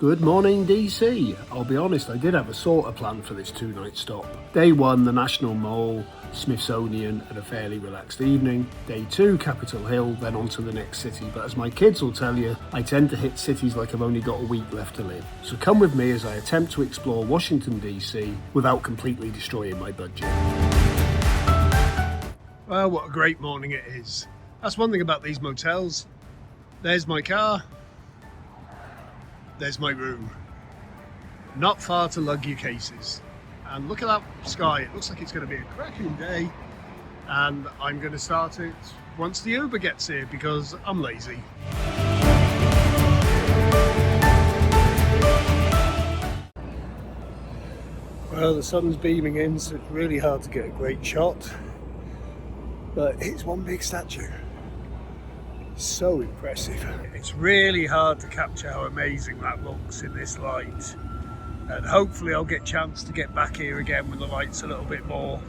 Good morning, DC. I'll be honest, I did have a sort of plan for this two-night stop. Day 1, the National Mall, Smithsonian, and a fairly relaxed evening. Day 2, Capitol Hill, then on to the next city. But as my kids will tell you, I tend to hit cities like I've only got a week left to live. So come with me as I attempt to explore Washington, DC without completely destroying my budget. Well, what a great morning it is. That's one thing about these motels. There's my car. There's my room. Not far to lug your cases. And look at that sky. It looks like it's going to be a cracking day. And I'm going to start it once the Uber gets here because I'm lazy. Well, the sun's beaming in, so it's really hard to get a great shot. But it's one big statue. So impressive. It's really hard to capture how amazing that looks in this light, and hopefully I'll get a chance to get back here again when the light's a little bit more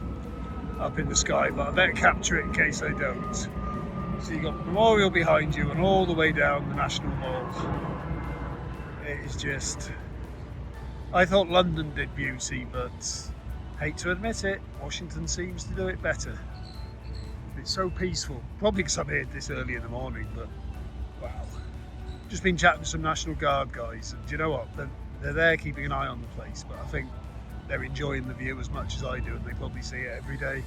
up in the sky, but I better capture it in case I don't. So you've got Memorial behind you and all the way down the National Mall. It is just, I thought London did beauty, but hate to admit it, Washington seems to do it better. It's so peaceful, probably because I'm here this early in the morning, but wow. Just been chatting to some National Guard guys, and do you know what? They're there keeping an eye on the place, but I think they're enjoying the view as much as I do, and they probably see it every day.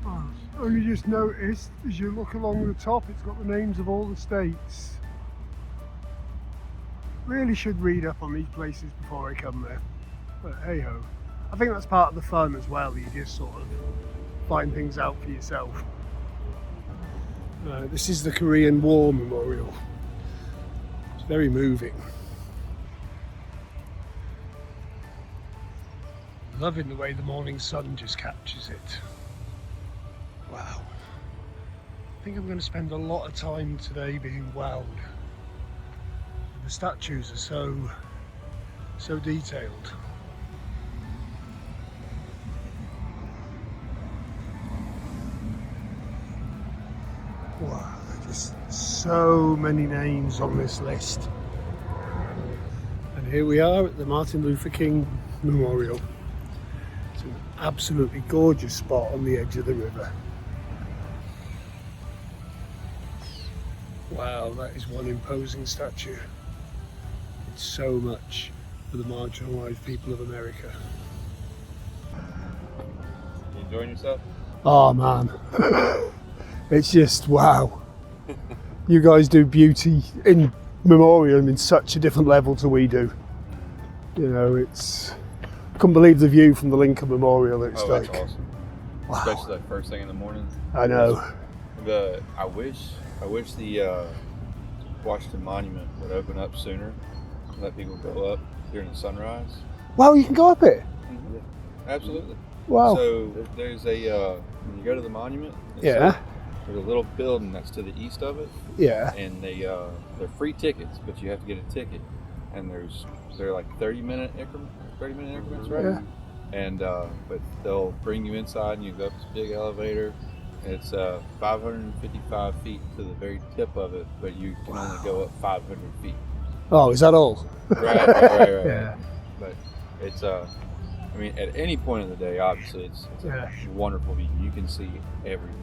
Oh, only just noticed, as you look along the top, it's got the names of all the states. Really should read up on these places before I come there, but hey ho. I think that's part of the fun as well, you just sort of find things out for yourself. This is the Korean War Memorial. It's very moving. Loving the way the morning sun just captures it. Wow. I think I'm going to spend a lot of time today being wowed. The statues are so detailed. Wow, just so many names on this list. And here we are at the Martin Luther King Memorial. It's an absolutely gorgeous spot on the edge of the river. Wow, that is one imposing statue. It's so much for the marginalised people of America. You enjoying yourself? Oh man. It's just wow. You guys do beauty in Memorial in such a different level to we do. You know, I couldn't believe the view from the Lincoln Memorial. It's that's like awesome. wow. Especially like first thing in the morning. I know. I wish the Washington Monument would open up sooner. Let people go up during the sunrise. Wow, you can go up it. Mm-hmm. Absolutely. Wow. So there's a when you go to the monument. Yeah. There's a little building that's to the east of it. Yeah. And they're free tickets, but you have to get a ticket. And they're like 30-minute increments, right? Yeah. And but they'll bring you inside, and you go up this big elevator. And it's 555 feet to the very tip of it, but you can only go up 500 feet. Oh, is that all? Right. Yeah. But it's I mean, at any point of the day, obviously, it's a wonderful view. You can see everything.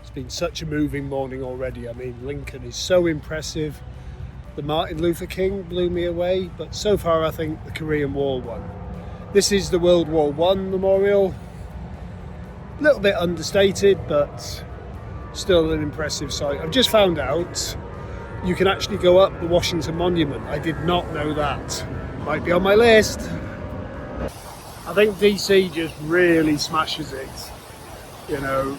It's been such a moving morning already. I mean, Lincoln is so impressive. The Martin Luther King blew me away, but so far I think the Korean War won. This is the World War I Memorial. A little bit understated, but still an impressive sight. I've just found out you can actually go up the Washington Monument. I did not know that. Might be on my list. I think DC just really smashes it, you know.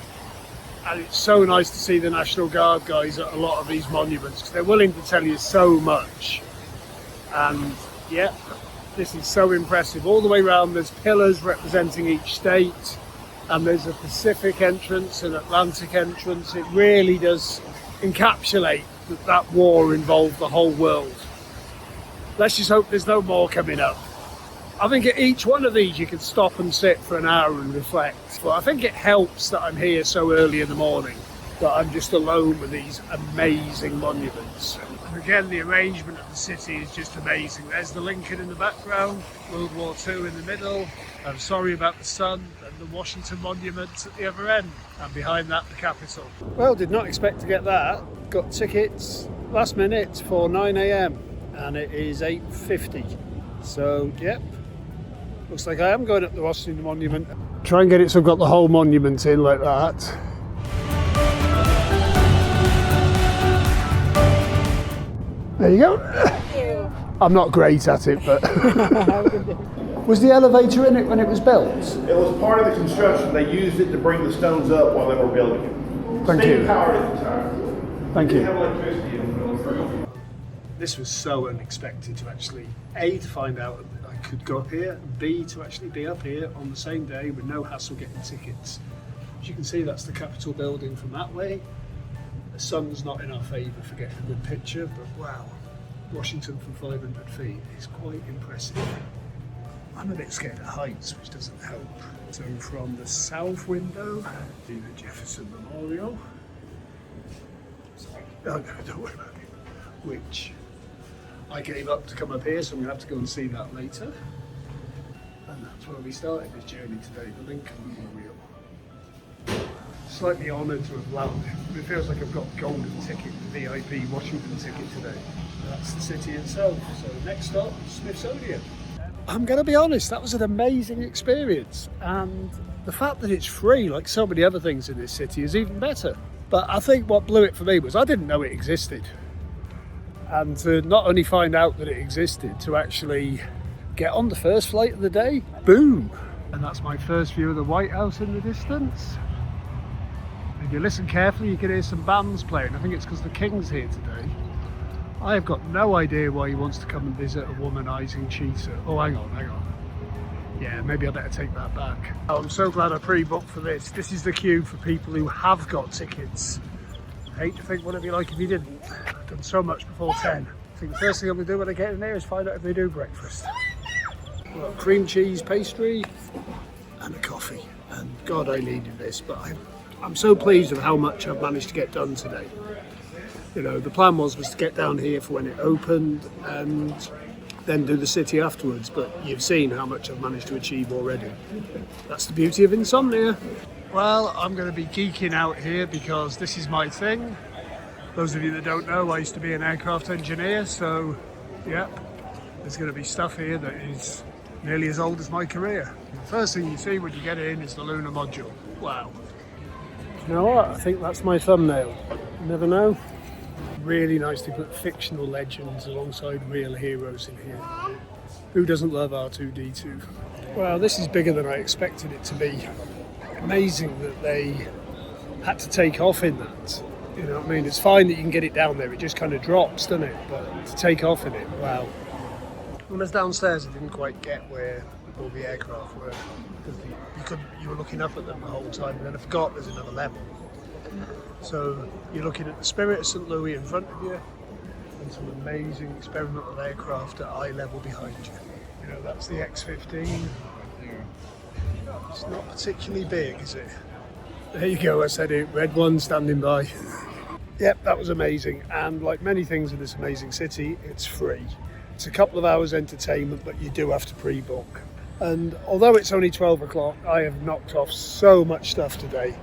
And it's so nice to see the National Guard guys at a lot of these monuments because they're willing to tell you so much. And yeah, this is so impressive. All the way around there's pillars representing each state, and there's a Pacific entrance and Atlantic entrance. It really does encapsulate that war involved the whole world. Let's just hope there's no more coming up. I think at each one of these you can stop and sit for an hour and reflect. But I think it helps that I'm here so early in the morning that I'm just alone with these amazing monuments. And again, the arrangement of the city is just amazing. There's the Lincoln in the background, World War II in the middle, I'm sorry about the sun, and the Washington Monument at the other end, and behind that the Capitol. Well, did not expect to get that. Got tickets last minute for 9 AM and it is 8:50. So, yep, looks like I am going up the Washington Monument. Try and get it so I've got the whole monument in like that. There you go. Thank you. I'm not great at it, but... Was the elevator in it when it was built? It was part of the construction. They used it to bring the stones up while they were building it. Thank Steam you. powered at the time. Thank Didn't you. have electricity in it. This was so unexpected to actually, A, to find out that I could go up here, and B, to actually be up here on the same day with no hassle getting tickets. As you can see, that's the Capitol building from that way. The sun's not in our favour for getting a good picture, but wow, Washington from 500 feet is quite impressive. I'm a bit scared of heights, which doesn't help. So from the south window, see the Jefferson Memorial. Oh no, don't worry about it. Which I gave up to come up here, so I'm going to have to go and see that later. And that's where we started this journey today, the Lincoln Memorial. Slightly honoured to have landed. It feels like I've got golden ticket, the VIP Washington ticket today. That's the city itself. So next stop, Smithsonian. I'm going to be honest, that was an amazing experience. And the fact that it's free, like so many other things in this city, is even better. But I think what blew it for me was I didn't know it existed. And to not only find out that it existed, to actually get on the first flight of the day, boom! And that's my first view of the White House in the distance. If you listen carefully, you can hear some bands playing. I think it's because the King's here today. I have got no idea why he wants to come and visit a womanising cheetah. Oh, hang on. Yeah, maybe I better take that back. Oh, I'm so glad I pre-booked for this. This is the queue for people who have got tickets. I hate to think what it'd be like if you didn't. I've done so much before 10. I think the first thing I'm going to do when I get in there is find out if they do breakfast. Well, cream cheese pastry and a coffee. And God, I needed this, but I'm so pleased with how much I've managed to get done today. You know, the plan was to get down here for when it opened and then do the city afterwards, but you've seen how much I've managed to achieve already. That's the beauty of insomnia. Well, I'm going to be geeking out here because this is my thing. Those of you that don't know, I used to be an aircraft engineer, so yep, there's going to be stuff here that is nearly as old as my career. The first thing you see when you get in is the lunar module. Wow. You know what? I think that's my thumbnail. You never know. Really nice to put fictional legends alongside real heroes in here. Who doesn't love R2-D2? Well, this is bigger than I expected it to be. Amazing that they had to take off in that. You know what I mean? It's fine that you can get it down there, it just kind of drops, doesn't it? But to take off in it, wow. When I was downstairs, I didn't quite get where all the aircraft were. Because you were looking up at them the whole time, and then I forgot there's another level. So you're looking at the Spirit of St. Louis in front of you, and some amazing experimental aircraft at eye level behind you. You know, that's the X-15. It's not particularly big, is it? There you go, I said it, red one standing by. Yep, that was amazing. And like many things in this amazing city, it's free. It's a couple of hours entertainment, but you do have to pre-book. And although it's only 12 o'clock, I have knocked off so much stuff today.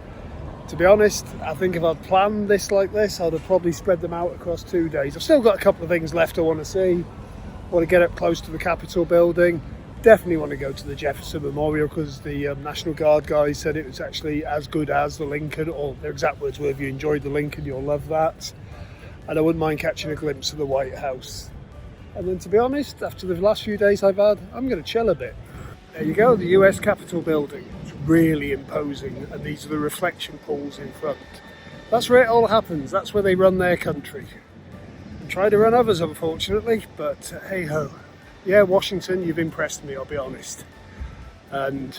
To be honest, I think if I'd planned this like this, I'd have probably spread them out across 2 days. I've still got a couple of things left I want to see. I want to get up close to the Capitol building. Definitely want to go to the Jefferson Memorial because the National Guard guys said it was actually as good as the Lincoln, or their exact words were, if you enjoyed the Lincoln, you'll love that. And I wouldn't mind catching a glimpse of the White House. And then to be honest, after the last few days I've had, I'm going to chill a bit. There you go, the US Capitol building. It's really imposing, and these are the reflection pools in front. That's where it all happens, that's where they run their country. And try to run others, unfortunately, but hey ho. Yeah, Washington, you've impressed me, I'll be honest. And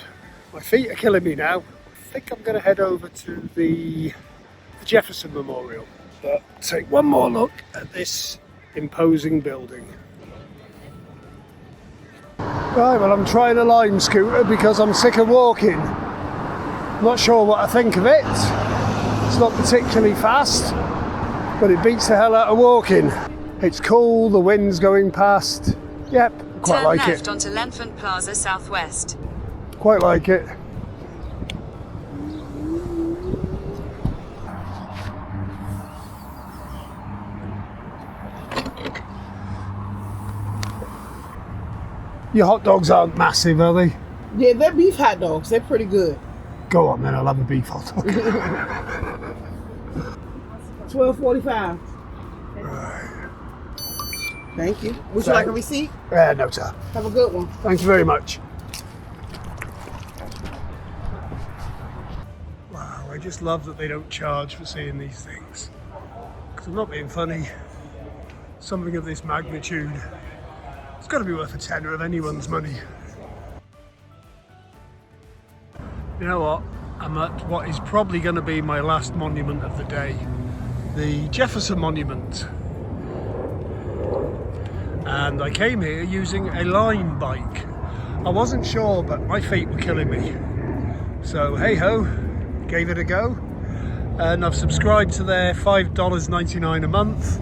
my feet are killing me now. I think I'm going to head over to the Jefferson Memorial. But take one more look at this imposing building. Right, well, I'm trying a Lime scooter because I'm sick of walking. Not sure what I think of it. It's not particularly fast, but it beats the hell out of walking. It's cool, the wind's going past. Yep, quite Turn like left it. onto Melton Plaza Southwest. Quite like it. Your hot dogs aren't massive, are they? Yeah, they're beef hot dogs. They're pretty good. Go on then, I'll have a beef hot dog. $12.45. Thank you. Would you like a receipt? No, sir. Have a good one. Thank you very much. Wow, I just love that they don't charge for seeing these things. Because I'm not being funny. Something of this magnitude, it's got to be worth a tenner of anyone's money. You know what? I'm at what is probably going to be my last monument of the day. The Jefferson Monument. And I came here using a line bike. I wasn't sure, but my feet were killing me. So hey ho, gave it a go. And I've subscribed to their $5.99 a month,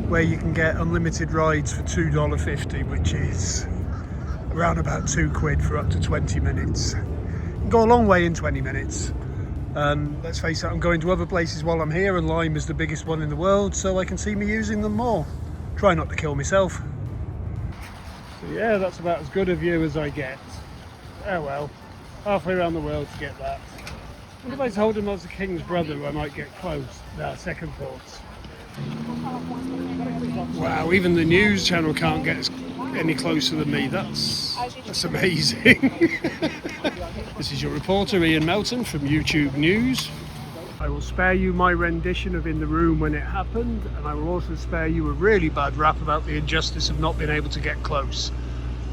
where you can get unlimited rides for $2.50, which is around about £2 for up to 20 minutes. You can go a long way in 20 minutes. Let's face it, I'm going to other places while I'm here, and Lime is the biggest one in the world, so I can see me using them more. Try not to kill myself. So yeah, that's about as good a view as I get. Oh well, halfway around the world to get that. What if I told him I was the King's brother, I might get close? Nah, second thoughts. Wow, even the news channel can't get any closer than me. That's amazing. This is your reporter Ian Melton from YouTube News. I will spare you my rendition of In the Room when it happened, and I will also spare you a really bad rap about the injustice of not being able to get close.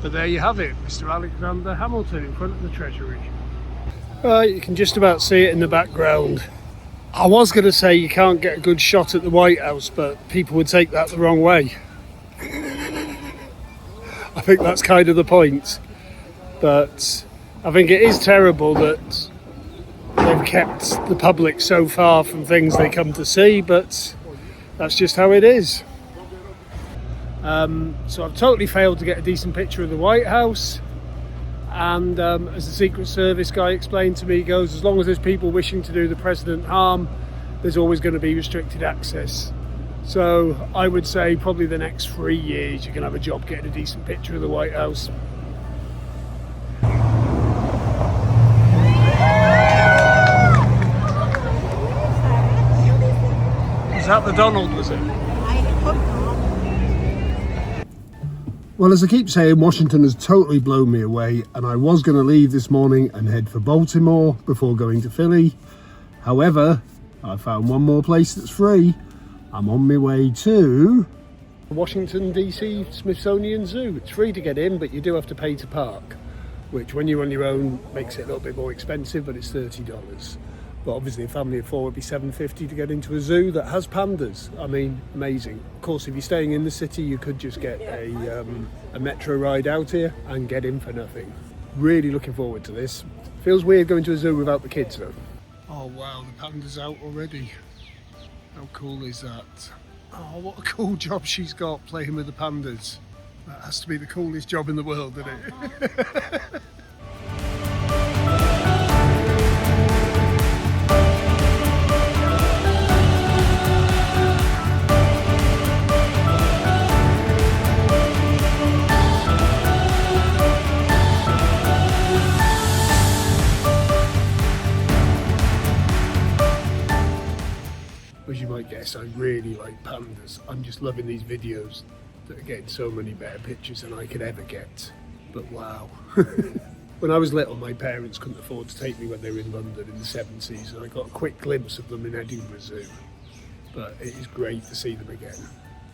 But there you have it, Mr. Alexander Hamilton in front of the Treasury. Right, you can just about see it in the background. I was going to say you can't get a good shot at the White House, but people would take that the wrong way. I think that's kind of the point. But I think it is terrible that they've kept the public so far from things they come to see, but that's just how it is. So I've totally failed to get a decent picture of the White House. And as the Secret Service guy explained to me, he goes, as long as there's people wishing to do the president harm, there's always going to be restricted access. So I would say probably the next 3 years you can have a job getting a decent picture of the White House. Was that the Donald, was it? Well, as I keep saying, Washington has totally blown me away, and I was going to leave this morning and head for Baltimore before going to Philly. However, I found one more place that's free. I'm on my way to Washington DC Smithsonian Zoo. It's free to get in, but you do have to pay to park, which when you're on your own makes it a little bit more expensive, but it's $30. But obviously a family of four would be $7.50 to get into a zoo that has pandas. I mean, amazing. Of course, if you're staying in the city, you could just get a metro ride out here and get in for nothing. Really looking forward to this. Feels weird going to a zoo without the kids though. Oh wow, the panda's out already. How cool is that? Oh, what a cool job she's got playing with the pandas. That has to be the coolest job in the world, isn't it? As you might guess, I really like pandas. I'm just loving these videos that are getting so many better pictures than I could ever get. But wow. When I was little, my parents couldn't afford to take me when they were in London in the 70s, and I got a quick glimpse of them in Edinburgh Zoo. But it is great to see them again.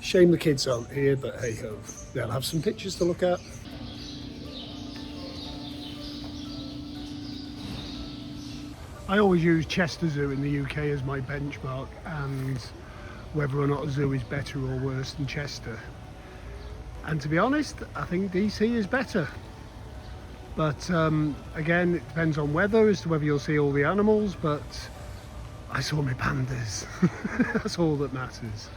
Shame the kids aren't here, but hey ho, they'll have some pictures to look at. I always use Chester Zoo in the UK as my benchmark, and whether or not a zoo is better or worse than Chester. And to be honest, I think DC is better. But again, it depends on weather as to whether you'll see all the animals, but I saw my pandas. That's all that matters.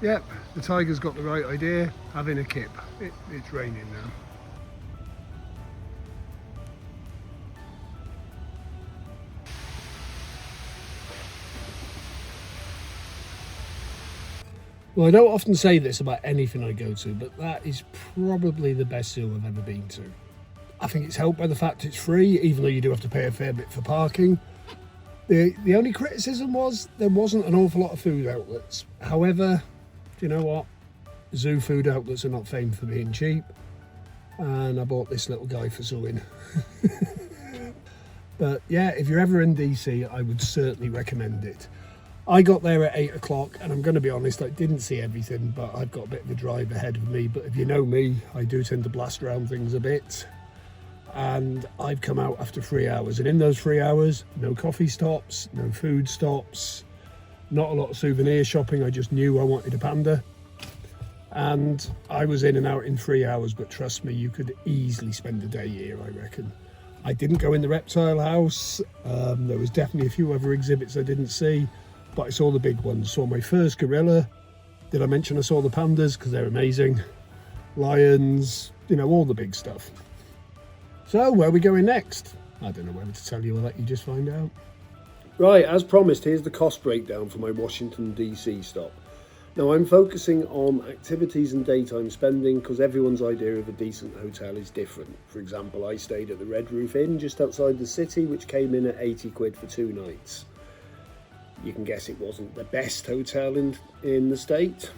Yep, the tiger's got the right idea, having a kip. It's raining now. Well, I don't often say this about anything I go to, but that is probably the best zoo I've ever been to. I think it's helped by the fact it's free, even though you do have to pay a fair bit for parking. The only criticism was there wasn't an awful lot of food outlets. However, do you know what? Zoo food outlets are not famed for being cheap. And I bought this little guy for zooing. But yeah, if you're ever in DC, I would certainly recommend it. I got there at 8 o'clock, and I'm going to be honest, I didn't see everything, but I've got a bit of a drive ahead of me. But if you know me, I do tend to blast around things a bit. And I've come out after 3 hours, and in those 3 hours, no coffee stops, no food stops, not a lot of souvenir shopping. I just knew I wanted a panda, and I was in and out in 3 hours. But trust me, you could easily spend a day here, I reckon. I didn't go in the reptile house. There was definitely a few other exhibits I didn't see, but I saw the big ones. Saw my first gorilla. Did I mention I saw the pandas? Because they're amazing. Lions, you know, all the big stuff. So, where are we going next? I don't know whether to tell you or let you just find out. Right, as promised, here's the cost breakdown for my Washington DC stop. Now, I'm focusing on activities and daytime spending because everyone's idea of a decent hotel is different. For example, I stayed at the Red Roof Inn just outside the city, which came in at 80 quid for 2 nights. You can guess it wasn't the best hotel in the state.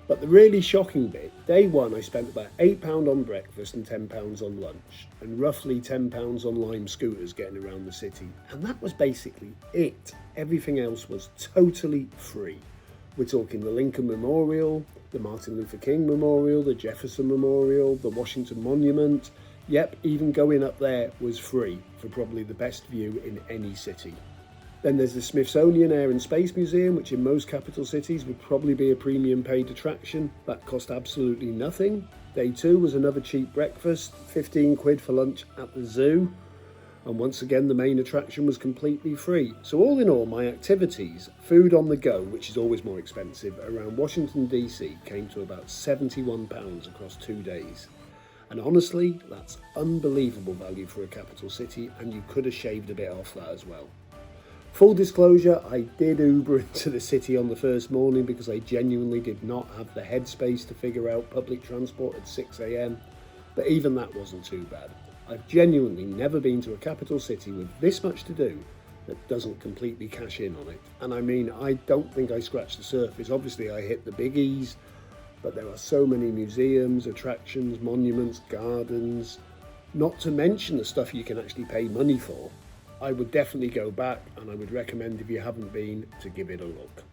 But the really shocking bit, day one I spent about £8 on breakfast and £10 on lunch, and roughly £10 on Lime scooters getting around the city. And that was basically it. Everything else was totally free. We're talking the Lincoln Memorial, the Martin Luther King Memorial, the Jefferson Memorial, the Washington Monument. Yep, even going up there was free for probably the best view in any city. Then there's the Smithsonian Air and Space Museum, which in most capital cities would probably be a premium paid attraction. That cost absolutely nothing. Day two was another cheap breakfast, 15 quid for lunch at the zoo. And once again, the main attraction was completely free. So all in all, my activities, food on the go, which is always more expensive, around Washington DC came to about £71 across 2 days. And honestly, that's unbelievable value for a capital city, and you could have shaved a bit off that as well. Full disclosure, I did Uber into the city on the first morning because I genuinely did not have the headspace to figure out public transport at 6 a.m. But even that wasn't too bad. I've genuinely never been to a capital city with this much to do that doesn't completely cash in on it. And I mean, I don't think I scratched the surface. Obviously, I hit the biggies, but there are so many museums, attractions, monuments, gardens, not to mention the stuff you can actually pay money for. I would definitely go back, and I would recommend, if you haven't been, to give it a look.